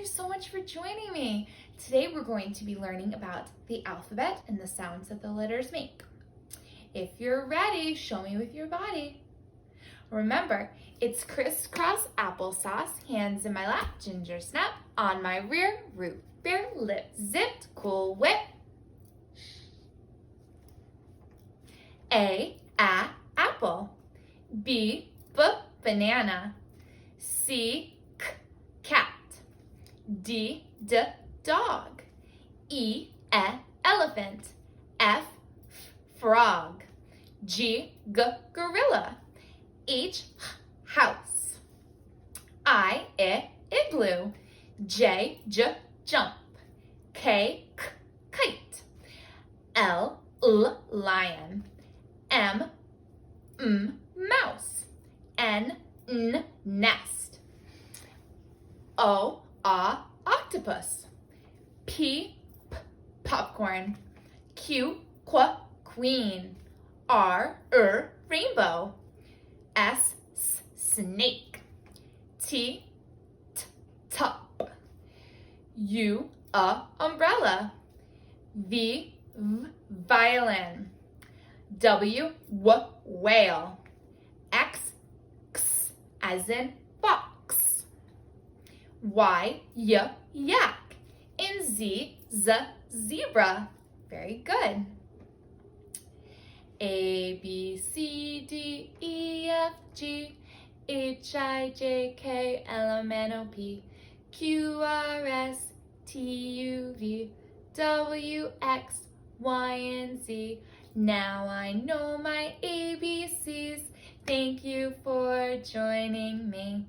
so much for joining me. Today we're going to be learning about the alphabet and the sounds that the letters make. If you're ready, show me with your body. Remember, it's crisscross applesauce, hands in my lap, ginger snap, on my rear, root beer, lip zipped, cool whip. A, apple. B, banana. C, cat. D, dog. E, elephant. F, frog. G, gorilla. H, house. I, igloo. J, jump. K, kite. L, lion. M, mouse. N, nest. O, octopus. P, popcorn. Q, queen. R, rainbow. S, snake. T, top. U, umbrella. V, violin. W, whale. X, as in fox. Y, yak. And Z, zebra. Very good. A, B, C, D, E, F, G, H, I, J, K, L, M, N, O, P, Q, R, S, T, U, V, W, X, Y, and Z. Now I know my ABCs. Thank you for joining me.